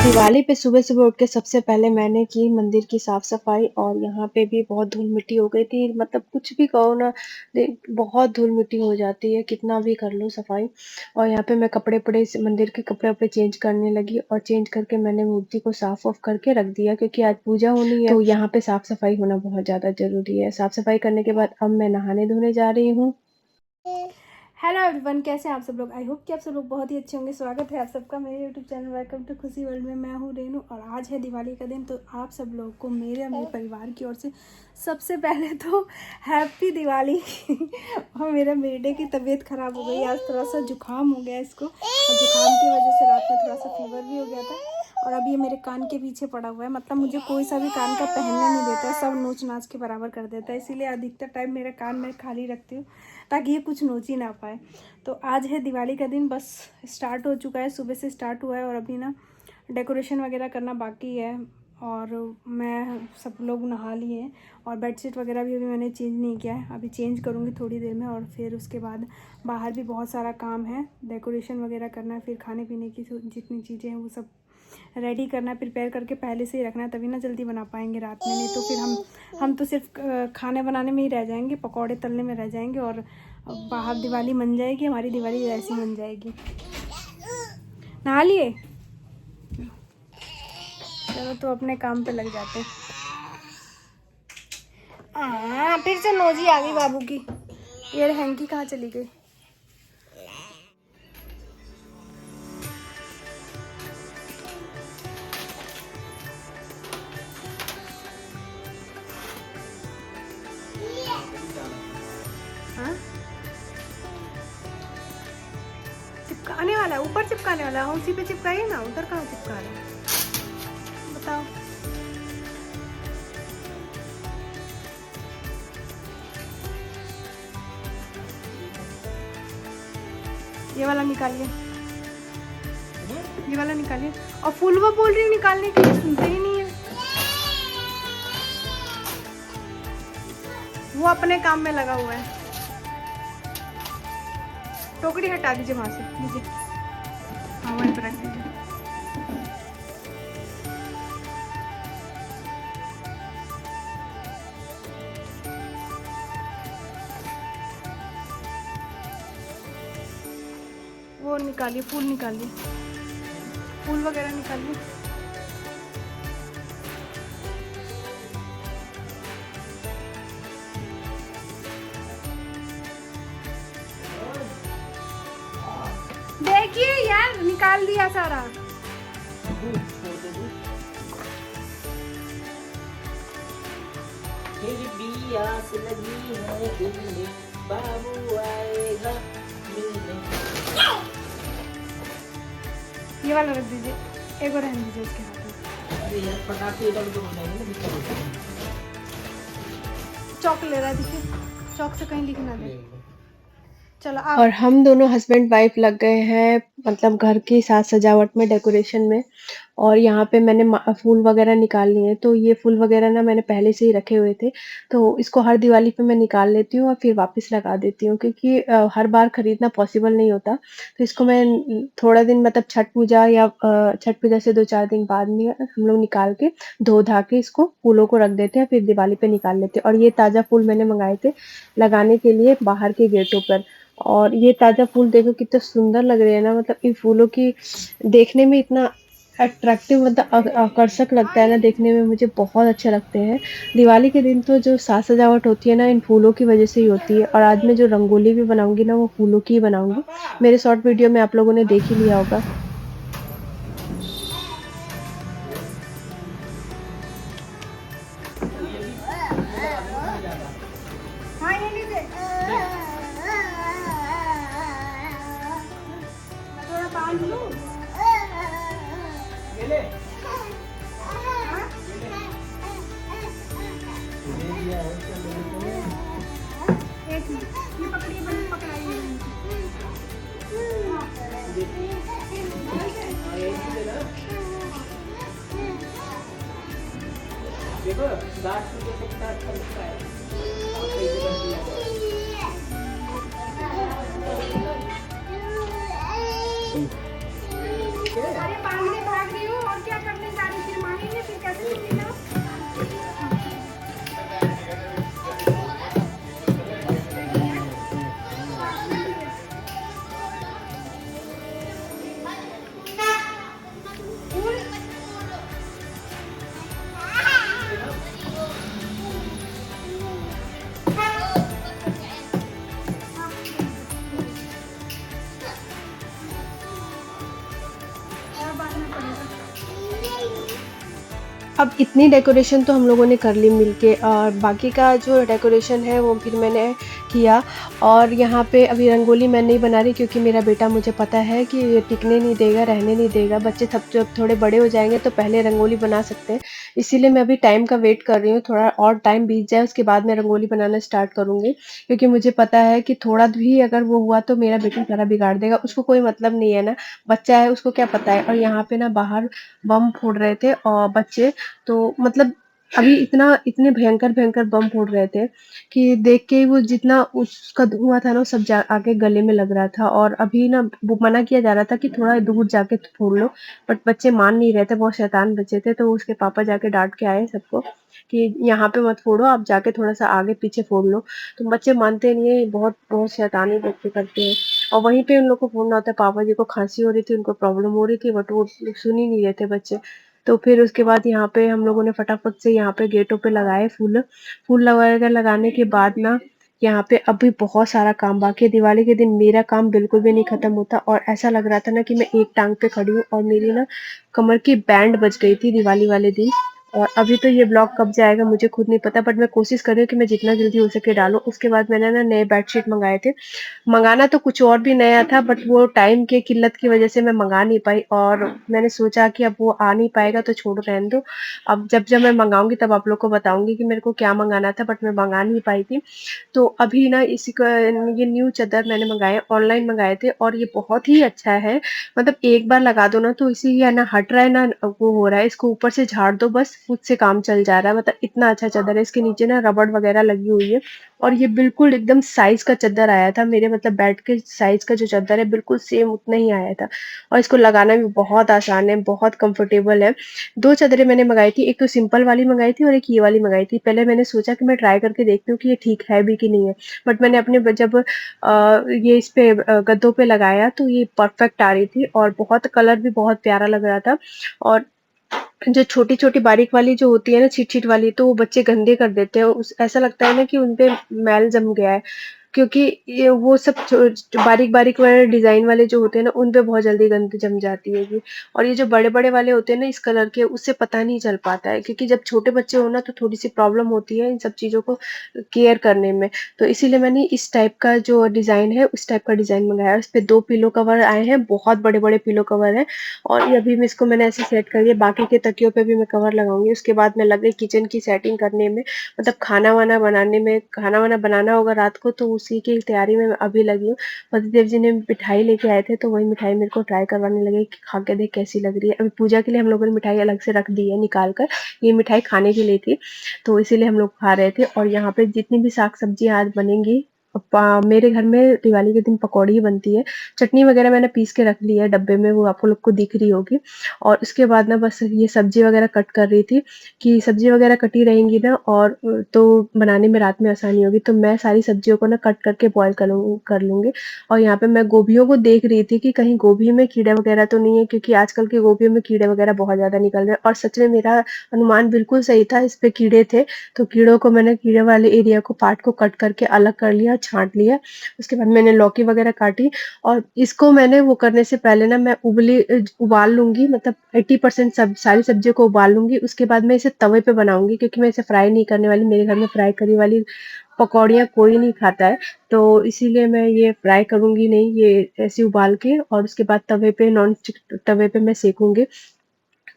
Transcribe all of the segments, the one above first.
दिवाली पे सुबह-सुबह उठ के सबसे पहले मैंने की मंदिर की साफ-सफाई और यहाँ पे भी बहुत धूल-मिट्टी हो गई थी। मतलब कुछ भी कहो ना बहुत धूल-मिट्टी हो जाती है, कितना भी कर लो सफाई। और यहाँ पे मैं कपड़े-वपड़े से मंदिर के कपड़े-वपड़े चेंज करने लगी और चेंज करके मैंने मूर्ति को साफ-वाफ करके रख दिया क्योंकि आज पूजा होनी है, तो यहाँ पे साफ-सफाई होना बहुत ज़्यादा ज़रूरी है। साफ-सफाई करने के बाद अब मैं नहाने-धोने जा रही हूँ। हेलो एवरीवन, कैसे हैं आप सब लोग। आई होप कि आप सब लोग बहुत ही अच्छे होंगे। स्वागत है आप सबका मेरे यूट्यूब चैनल वेलकम टू खुशी वर्ल्ड में। मैं हूँ रेनू और आज है दिवाली का दिन। तो आप सब लोगों को मेरे और मेरे परिवार की ओर से सबसे पहले तो हैप्पी दिवाली। और मेरे बेटे की तबीयत ख़राब हो गई आज, थोड़ा सा जुकाम हो गया इसको और जुकाम की वजह से रात में थोड़ा सा फीवर भी हो गया था। और अब ये मेरे कान के पीछे पड़ा हुआ है, मतलब मुझे कोई सा भी कान का पहनने नहीं देता है, सब नोच नाच के बराबर कर देता है। इसीलिए अधिकतर टाइम मेरा कान मैं खाली रखती हूँ ताकि ये कुछ नोच ही ना पाए। तो आज है दिवाली का दिन, बस स्टार्ट हो चुका है, सुबह से स्टार्ट हुआ है और अभी ना डेकोरेशन वगैरह करना बाकी है। और मैं सब लोग नहा लिए हैं और बेडशीट वगैरह भी अभी मैंने चेंज नहीं किया है, अभी चेंज करूँगी थोड़ी देर में। और फिर उसके बाद बाहर भी बहुत सारा काम है, डेकोरेशन वगैरह करना है, फिर खाने पीने की जितनी चीज़ें हैं वो सब रेडी करना है, प्रिपेयर करके पहले से ही रखना है, तभी ना जल्दी बना पाएंगे रात में। नहीं तो फिर हम तो सिर्फ खाने बनाने में ही रह जाएंगे, पकौड़े तलने में रह जाएंगे और बाहर दिवाली मन जाएगी, हमारी दिवाली ऐसी मन जाएगी। नहा लिए? चलो तो अपने काम पे लग जाते। फिर से नोजी आ गई बाबू की। ये हैंकी कहाँ चली गई? हाँ, चिपकाने वाला है, ऊपर चिपकाने वाला है, उसी पे चिपकाइए ना, उधर कहाँ चिपका रहे हैं बताओ। ये वाला निकालिए, ये वाला निकालिए। और फूल वो बोल रही हूँ निकालने के लिए, सुनते ही नहीं है। वो अपने काम में लगा हुआ है। टोकरी हटा दीजिए वहां से, लीजिए, हाँ वहीं पर रख दीजिए। वो निकालिए, फूल निकालिए, फूल वगैरह निकालिए। देखिए यार, निकाल दिया सारा। आस लगी है दिल में, बाबू आएगा मिलने। ये वाला रख दीजिए, एक और रहने दीजिए उसके हाथ में। अरे यार पटाखे इधर उधर बनाएंगे ना, दिक्कत होती है। चौक ले रहा है, देखिए चौक से कहीं लिख ना दे। चलो आप। और हम दोनों हस्बैंड वाइफ लग गए हैं मतलब घर की साज सजावट में, डेकोरेशन में। और यहाँ पे मैंने फूल वगैरह निकाल लिए हैं, तो ये फूल वगैरह ना मैंने पहले से ही रखे हुए थे, तो इसको हर दिवाली पे मैं निकाल लेती हूँ और फिर वापस लगा देती हूँ क्योंकि हर बार खरीदना पॉसिबल नहीं होता। तो इसको मैं थोड़ा दिन मतलब छठ पूजा या छठ पूजा से 2-4 दिन बाद में हम लोग निकाल के धो धा के इसको फूलों को रख देते हैं, फिर दिवाली पे निकाल लेते हैं। और ये ताज़ा फूल मैंने मंगाए थे लगाने के लिए बाहर के गेटों पर। और ये ताज़ा फूल देखो कितने सुंदर लग रहे हैं ना, मतलब इन फूलों की देखने में इतना अट्रैक्टिव मतलब आकर्षक लगता है ना, देखने में मुझे बहुत अच्छे लगते हैं। दिवाली के दिन तो जो साज सजावट होती है ना, इन फूलों की वजह से ही होती है। और आज मैं जो रंगोली भी बनाऊंगी ना, वो फूलों की ही बनाऊंगी। मेरे शॉर्ट वीडियो में आप लोगों ने देख ही लिया होगा। हाँ ये लीजिए, मैं थोड़ा बांध लूं। एक मिनट, ये पकड़िए, बंद पकड़ाइए। देखो लास्ट में कितना अच्छा लगता है। अरे बांधने भाग रही हूँ और क्या अब इतनी डेकोरेशन तो हम लोगों ने कर ली मिलके, और बाकी का जो डेकोरेशन है वो फिर मैंने किया। और यहाँ पे अभी रंगोली मैं नहीं बना रही, क्योंकि मेरा बेटा, मुझे पता है कि ये टिकने नहीं देगा, रहने नहीं देगा। बच्चे सब जब थोड़े बड़े हो जाएंगे तो पहले रंगोली बना सकते हैं, इसीलिए मैं अभी टाइम का वेट कर रही हूँ। थोड़ा और टाइम बीत जाए उसके बाद मैं रंगोली बनाना स्टार्ट करूँगी, क्योंकि मुझे पता है कि थोड़ा भी अगर वो हुआ तो मेरा बेटा सारा बिगाड़ देगा। उसको कोई मतलब नहीं है ना, बच्चा है, उसको क्या पता है। और यहाँ पे ना बाहर बम फोड़ रहे थे और बच्चे, तो मतलब अभी इतने भयंकर भयंकर बम फोड़ रहे थे कि देख के वो जितना उसका धुआं था ना, वो सब आके गले में लग रहा था। और अभी ना वो मना किया जा रहा था कि थोड़ा दूर जाके फोड़ लो, बट बच्चे मान नहीं रहे थे, बहुत शैतान बच्चे थे। तो उसके पापा जाके डांट के आए सबको कि यहाँ पे मत फोड़ो, आप जाके थोड़ा सा आगे पीछे फोड़ लो। तो बच्चे मानते नहीं है, बहुत बहुत शैतानी बच्चे करते हैं। और वहीं पे उन लोग को फोड़ना होता है। पापा जी को खांसी हो रही थी, उनको प्रॉब्लम हो रही थी, बट वो सुन ही नहीं रहे थे बच्चे। तो फिर उसके बाद यहाँ पे हम लोगों ने फटाफट से यहाँ पे गेटों पे लगाए फूल। फूल वगैरह लगाने के बाद ना यहाँ पे अभी बहुत सारा काम बाकी है। दिवाली के दिन मेरा काम बिल्कुल भी नहीं खत्म होता, और ऐसा लग रहा था ना कि मैं एक टांग पे खड़ी हूँ, और मेरी ना कमर की बैंड बज गई थी दिवाली वाले दिन। और अभी तो ये ब्लॉग कब जाएगा मुझे खुद नहीं पता, बट मैं कोशिश कर रही हूँ कि मैं जितना जल्दी हो सके डालूं। उसके बाद मैंने ना नए बेडशीट मंगाए थे। मंगाना तो कुछ और भी नया था, बट वो टाइम के किल्लत की वजह से मैं मंगा नहीं पाई, और मैंने सोचा कि अब वो आ नहीं पाएगा तो छोड़ो, रहने दो। अब जब जब मैं मंगाऊंगी तब आप लोग को बताऊंगी कि मेरे को क्या मंगाना था, बट मैं मंगा नहीं पाई थी। तो अभी ना इसी का ये न्यू चादर मैंने मंगाए, ऑनलाइन मंगाए थे, और ये बहुत ही अच्छा है। मतलब एक बार लगा दो ना तो इसी या ना हट रहा है ना वो हो रहा है, इसको ऊपर से झाड़ दो बस, खुद से काम चल जा रहा है। मतलब इतना अच्छा चादर है। इसके नीचे ना रबड़ वगैरह लगी हुई है, और ये बिल्कुल एकदम साइज का चादर आया था मेरे, मतलब बेड के साइज का जो चादर है बिल्कुल सेम उतना ही आया था। और इसको लगाना भी बहुत आसान है, बहुत कंफर्टेबल है। दो चादरें मैंने मंगाई थी, एक तो सिंपल वाली मंगाई थी और एक ये वाली मंगाई थी। पहले मैंने सोचा कि मैं ट्राई करके देखती हूँ कि ये ठीक है भी कि नहीं है, बट मैंने अपने जब ये इस पे गद्दों पे लगाया तो ये परफेक्ट आ रही थी, और बहुत कलर भी बहुत प्यारा लग रहा था। और जो छोटी-छोटी बारीक वाली जो होती है ना, छिट-छिट वाली, तो वो बच्चे गंदे कर देते हैं। उस ऐसा लगता है ना कि उनपे मैल जम गया है, क्योंकि ये वो सब बारीक-बारीक वाले डिज़ाइन वाले जो होते हैं ना, उन पे बहुत जल्दी गंद जम जाती है जी। और ये जो बड़े-बड़े वाले होते हैं ना इस कलर के, उससे पता नहीं चल पाता है, क्योंकि जब छोटे बच्चे हो ना तो थोड़ी-सी प्रॉब्लम होती है इन सब चीज़ों को केयर करने में। तो इसीलिए मैंने इस टाइप का जो डिज़ाइन है, उस टाइप का डिज़ाइन मँगाया है। उसपे 2 पिलो कवर आए हैं, बहुत बड़े-बड़े पिलो कवर हैं। और ये अभी मैं इसको मैंने ऐसे सेट कर दिया, बाकी के तकियों पे भी मैं कवर लगाऊँगी। उसके बाद मैं लग गई किचन की सेटिंग करने में, मतलब खाना-वाना बनाने में। खाना-वाना बनाना होगा रात को, तो उसी की तैयारी में मैं अभी लगी हूँ। पतिदेव जी ने मिठाई लेके आए थे, तो वही मिठाई मेरे को ट्राई करवाने लगे कि खा के देख कैसी लग रही है। अभी पूजा के लिए हम लोगों ने मिठाई अलग से रख दी है निकाल कर, ये मिठाई खाने के लिए थी, तो इसीलिए हम लोग खा रहे थे। और यहाँ पे जितनी भी साग-सब्जियाँ आज बनेंगी, मेरे घर में दिवाली के दिन पकौड़ी ही बनती है। चटनी वगैरह मैंने पीस के रख ली है डब्बे में, वो आप लोग को दिख रही होगी। और उसके बाद ना बस ये सब्जी वगैरह कट कर रही थी, कि सब्जी वगैरह कटी रहेंगी ना, और तो बनाने में रात में आसानी होगी। तो मैं सारी सब्जियों को ना कट करके बॉयल कर लूँगी। और यहाँ पे मैं गोभियों को देख रही थी कि कहीं गोभी में कीड़े वगैरह तो नहीं है, क्योंकि आजकल की गोभियों में कीड़े वगैरह बहुत ज़्यादा निकल रहे हैं। और सच में मेरा अनुमान बिल्कुल सही था, इस पे कीड़े थे। तो कीड़ों को मैंने, कीड़े वाले एरिया को, पार्ट को कट करके अलग कर लिया, छाँट लिया। उसके बाद मैंने लौकी वगैरह काटी, और इसको मैंने वो करने से पहले ना मैं उबाल लूँगी, मतलब 80% सब सारी सब्जियों को उबाल लूँगी। उसके बाद मैं इसे तवे पे बनाऊँगी, क्योंकि मैं इसे फ्राई नहीं करने वाली। मेरे घर में फ्राई करी वाली पकौड़ियाँ कोई नहीं खाता है, तो इसीलिए मैं ये फ्राई करूँगी नहीं, ये ऐसे उबाल के और उसके बाद तवे पे, नॉन स्टिक तवे पे मैं सेकूँगी।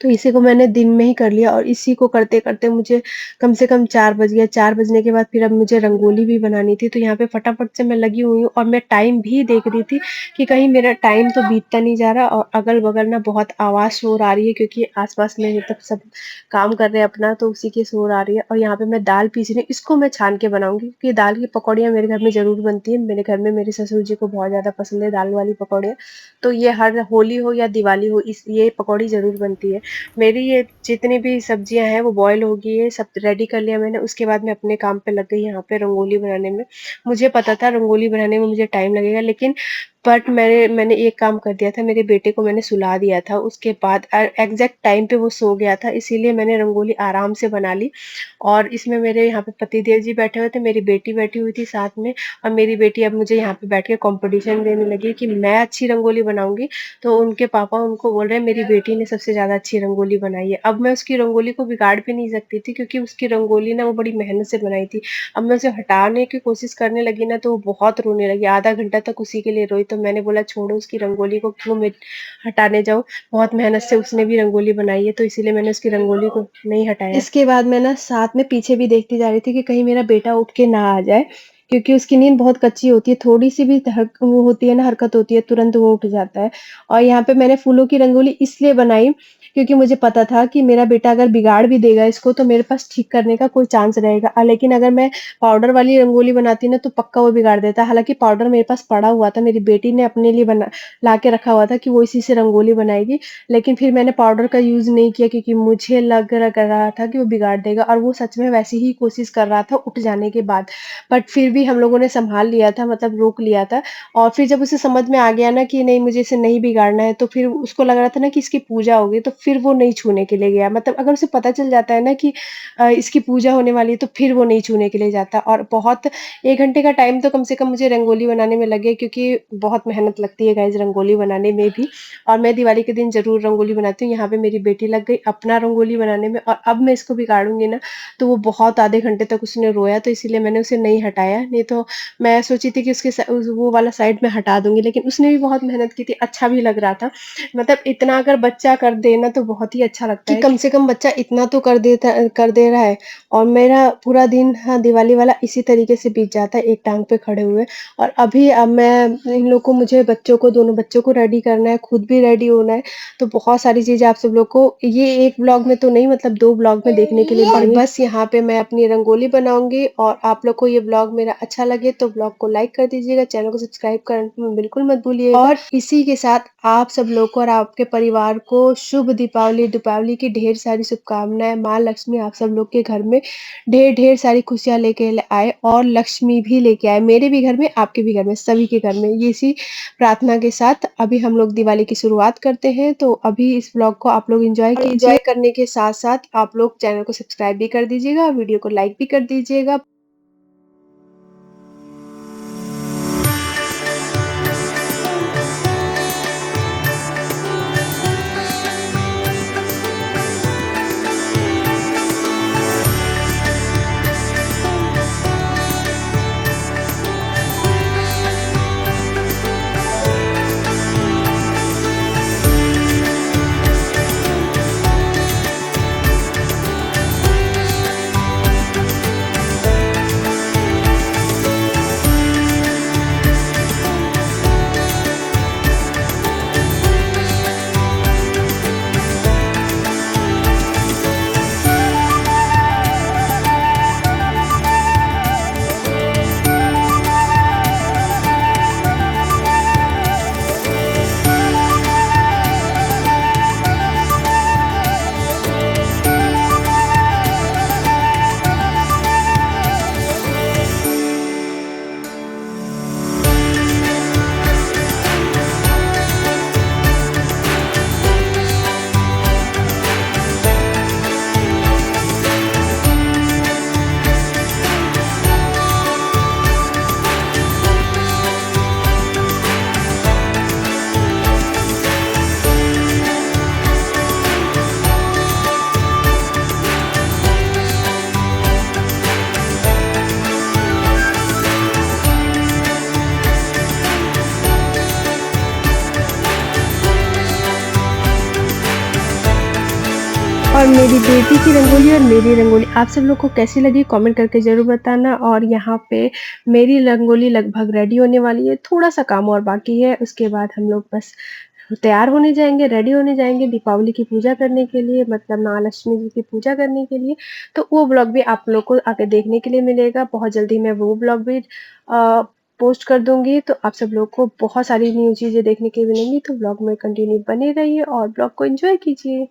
तो इसी को मैंने दिन में ही कर लिया, और इसी को करते-करते मुझे कम से कम 4 बज गया। 4 बजने के बाद फिर अब मुझे रंगोली भी बनानी थी, तो यहाँ पे फटाफट से मैं लगी हुई हूँ, और मैं टाइम भी देख रही थी कि कहीं मेरा टाइम तो बीतता नहीं जा रहा। और अगल-बगल ना बहुत आवाज़ शोर आ रही है, क्योंकि आस-पास में मतलब सब काम कर रहे हैं अपना, तो उसी की शोर आ रही है। और यहाँ पे मैं दाल पीस रही हूँ, इसको मैं छान के बनाऊँगी, क्योंकि दाल की पकौड़ियाँ मेरे घर में ज़रूर बनती है। मेरे घर में मेरे ससुर जी को बहुत ज़्यादा पसंद है दाल वाली पकौड़ियाँ। तो ये हर होली हो या दिवाली हो, इस ये पकौड़ी ज़रूर बनती है। मेरी ये जितनी भी सब्जियां हैं वो बॉयल हो गई है, सब रेडी कर लिया मैंने। उसके बाद मैं अपने काम पे लग गई यहाँ पे रंगोली बनाने में। मुझे पता था रंगोली बनाने में मुझे टाइम लगेगा, लेकिन बट मैंने एक काम कर दिया था, मेरे बेटे को मैंने सुला दिया था, उसके बाद एग्ज़ैक्ट टाइम पे वो सो गया था, इसीलिए मैंने रंगोली आराम से बना ली। और इसमें मेरे यहाँ पे पतिदेव जी बैठे हुए थे, मेरी बेटी बैठी हुई थी साथ में, और मेरी बेटी अब मुझे यहाँ पे बैठ के कॉम्पिटिशन देने लगी कि मैं अच्छी रंगोली बनाऊँगी, तो उनके पापा उनको बोल रहे हैं मेरी बेटी ने सबसे ज़्यादा अच्छी रंगोली बनाई है। अब मैं उसकी रंगोली को बिगाड़ भी नहीं सकती थी, क्योंकि उसकी रंगोली ना वो बड़ी मेहनत से बनाई थी। अब मैं उसे हटाने की कोशिश करने लगी ना, तो वो बहुत रोने लगी, आधा घंटा तक उसी के लिए रोई। तो मैंने बोला छोड़ो उसकी रंगोली को, क्यों मैं हटाने जाऊँ, बहुत मेहनत से उसने भी रंगोली बनाई है, तो इसीलिए मैंने उसकी रंगोली को नहीं हटाया। इसके बाद मैं ना साथ में पीछे भी देखती जा रही थी कि कहीं मेरा बेटा उठ के ना आ जाए, क्योंकि उसकी नींद बहुत कच्ची होती है, थोड़ी-सी भी वो होती है ना, हरकत होती है, तुरंत वो उठ जाता है। और यहाँ पे मैंने फूलों की रंगोली इसलिए बनाई, क्योंकि मुझे पता था कि मेरा बेटा अगर बिगाड़ भी देगा इसको, तो मेरे पास ठीक करने का कोई चांस रहेगा। लेकिन अगर मैं पाउडर वाली रंगोली बनाती ना, तो पक्का वो बिगाड़ देता। हालाँकि पाउडर मेरे पास पड़ा हुआ था, मेरी बेटी ने अपने लिए ला के रखा हुआ था कि वो इसी से रंगोली बनाएगी। लेकिन फिर मैंने पाउडर का यूज़ नहीं किया, क्योंकि मुझे लग रहा था कि वो बिगाड़ देगा, और वो सच में वैसी ही कोशिश कर रहा था उठ जाने के बाद। बट फिर भी हम लोगों ने सँभाल लिया था, मतलब रोक लिया था। और फिर जब उसे समझ में आ गया ना कि नहीं, मुझे इसे नहीं बिगाड़ना है, तो फिर उसको लग रहा था ना कि इसकी पूजा होगी, तो फिर वो नहीं छूने के लिए गया। मतलब अगर उसे पता चल जाता है ना कि इसकी पूजा होने वाली है, तो फिर वो नहीं छूने के लिए जाता। और बहुत 1 घंटे का टाइम तो कम से कम मुझे रंगोली बनाने में लगे, क्योंकि बहुत मेहनत लगती है गाइज़ रंगोली बनाने में भी। और मैं दिवाली के दिन ज़रूर रंगोली बनाती हूँ। यहाँ पे मेरी बेटी लग गई अपना रंगोली बनाने में, और अब मैं इसको बिगाड़ूँगी ना, तो वो बहुत आधे घंटे तक उसने रोया, तो इसीलिए मैंने उसे नहीं हटाया। नहीं तो मैं सोची थी कि उसके वो वाला साइड में हटा दूँगी, लेकिन उसने भी बहुत मेहनत की थी, अच्छा भी लग रहा था। मतलब इतना अगर बच्चा कर दे ना, तो बहुत ही अच्छा लगता है कि कम से कम बच्चा इतना तो कर दे रहा है। और मेरा पूरा दिन, हाँ, दिवाली वाला इसी तरीके से बीत जाता है, एक टाँग पे खड़े हुए। और अभी अब मैं इन लोग को, मुझे बच्चों को, दोनों बच्चों को रेडी करना है, खुद भी रेडी होना है, तो बहुत सारी चीज़ें आप सब लोग को ये एक ब्लॉग में तो नहीं, मतलब 2 ब्लॉग में देखने के लिए मिलेंगी। और बस यहाँ पे मैं अपनी रंगोली बनाऊँगी, और आप लोग को ये ब्लॉग मेरा अच्छा लगे तो ब्लॉग को लाइक कर दीजिएगा, चैनल को सब्सक्राइब करना बिल्कुल मत भूलिएगा। और इसी के साथ आप सब लोग को और आपके परिवार को शुभ दीपावली, दीपावली की ढेर सारी शुभकामनाएँ। माँ लक्ष्मी आप सब लोग के घर में ढेर सारी खुशियाँ लेके आए, और लक्ष्मी भी लेके आए, मेरे भी घर में, आपके भी घर में, सभी के घर में। ये इसी प्रार्थना के साथ अभी हम लोग दिवाली की शुरुआत करते हैं। तो अभी इस व्लॉग को आप लोग एन्जॉय कीजिए। एन्जॉय करने के साथ-साथ आप लोग चैनल को सब्सक्राइब भी कर दीजिएगा, वीडियो को लाइक भी कर दीजिएगा। और मेरी बेटी की रंगोली और मेरी रंगोली आप सब लोग को कैसी लगी कमेंट करके ज़रूर बताना। और यहाँ पे मेरी रंगोली लगभग रेडी होने वाली है, थोड़ा-सा काम और बाकी है, उसके बाद हम लोग बस तैयार होने जाएँगे, रेडी होने जाएँगे दीपावली की पूजा करने के लिए, मतलब माँ लक्ष्मी जी की पूजा करने के लिए। तो वो ब्लॉग भी आप लोग को आगे देखने के लिए मिलेगा, बहुत जल्दी मैं वो ब्लॉग भी पोस्ट कर दूँगी, तो आप सब लोग को बहुत सारी न्यू चीज़ें देखने के लिए मिलेंगी, तो ब्लॉग में कंटिन्यू बने रहिए और ब्लॉग को एन्जॉय कीजिए।